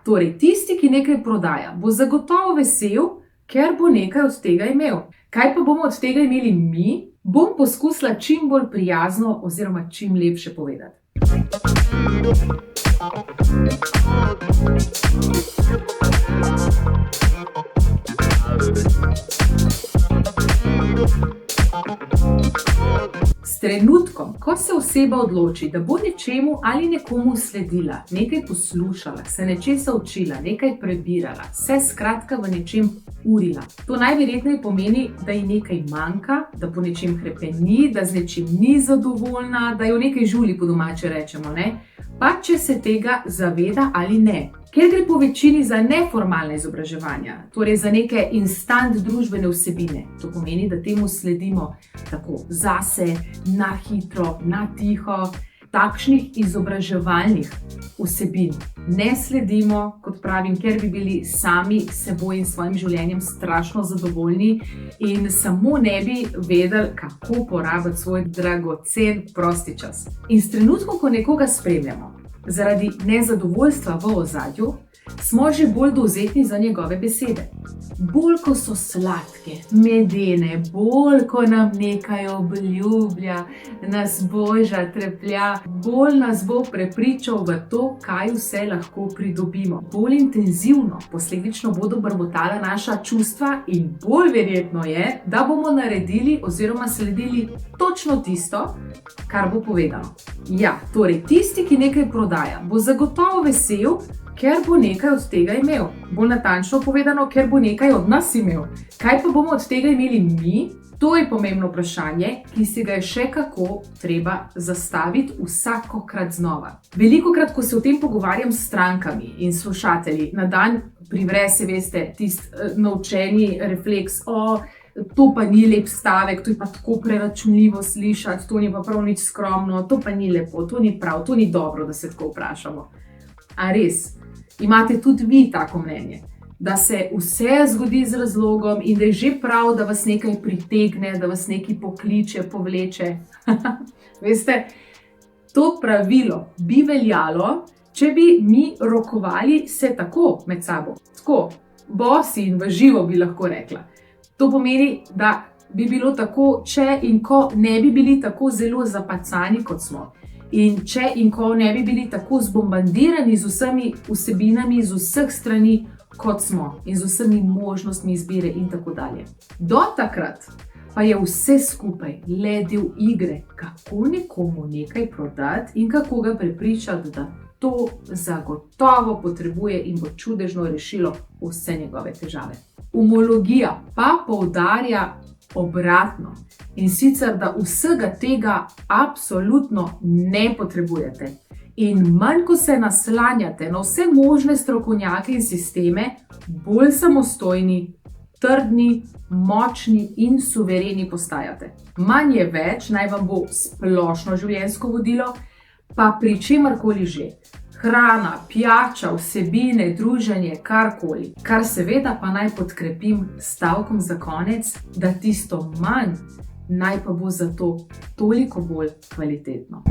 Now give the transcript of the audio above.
Torej, tisti, ki nekaj prodaja, bo zagotovo vesel, ker bo nekaj od tega imel. Kaj pa bomo od tega imeli mi? Bom poskusila čim bolj prijazno oziroma čim lepše povedati. S trenutkom, ko se oseba odloči, da bo nečemu ali nekomu sledila, nekaj poslušala, se nečesa učila, nekaj prebirala, se skratka v nečem urila. To najverjetneje pomeni, da ji nekaj manjka, da po nečem hrepeni, da z nečim ni zadovoljna, da jo nekaj žuli, po domače rečemo, ne? Pa če se tega zaveda ali ne. Ker gre po večini za neformalne izobraževanja, torej za neke instant družbene vsebine, to pomeni, da temu sledimo tako zase, na hitro, na tiho, takšnih izobraževalnih vsebin ne sledimo, kot pravim, ker bi bili sami s seboj in svojim življenjem strašno zadovoljni in samo ne bi vedeli, kako porabiti svoj dragocen prosti čas. In s trenutkom, ko nekoga spremljamo, zaradi nezadovoljstva v ozadju, smo že bolj dovzetni za njegove besede. Bolj, ko so sladke, medene, bolj, ko nam nekaj obljublja, nas boža, treplja, bolj nas bo prepričal v to, kaj vse lahko pridobimo. Bolj intenzivno, posledično bodo brbotala naša čustva in bolj verjetno je, da bomo naredili oziroma sledili točno tisto, kar bo povedano. Ja, torej tisti, ki nekaj prodaja, bo zagotovo vesel, ker bo nekaj od tega imel. Bolj natančno povedano, ker bo nekaj od nas imel. Kaj pa bomo od tega imeli mi? To je pomembno vprašanje, ki si ga je še kako treba zastaviti vsakokrat znova. Velikokrat, ko se o tem pogovarjam s strankami in slušatelji, na dan privre se, veste, tisti naučeni refleks, to pa ni lep stavek, to je pa tako preračunljivo slišati, to ni pa prav nič skromno, to pa ni lepo, to ni prav, to ni dobro, da se tako vprašamo. A res? Imate tudi vi tako mnenje, da se vse zgodi z razlogom in da je že prav, da vas nekaj pritegne, da vas nekaj pokliče, povleče. Veste, to pravilo bi veljalo, če bi mi rokovali se tako med sabo. Tako, bosi in v živo bi lahko rekla. To pomeni, da bi bilo tako, če in ko ne bi bili tako zelo zapacani, kot smo. In če in ko ne bi bili tako zbombardirani z vsemi vsebinami z vseh strani, kot smo, in z vsemi možnostmi izbire in tako dalje. Do takrat pa je vse skupaj le del igre, kako nekomu nekaj prodati in kako ga prepričati, da to zagotovo potrebuje in bo čudežno rešilo vse njegove težave. Umologija pa poudarja obratno. In sicer, da vsega tega absolutno ne potrebujete. In manj, ko se naslanjate na vse možne strokovnjake in sisteme, bolj samostojni, trdni, močni in suvereni postajate. Manj je več, naj vam bo splošno življenjsko vodilo, pa pri čemarkoli že. Hrana, pijača, vsebine, druženje, karkoli. Kar seveda pa naj podkrepim stavkom za konec, da tisto manj naj pa bo zato toliko bolj kvalitetno.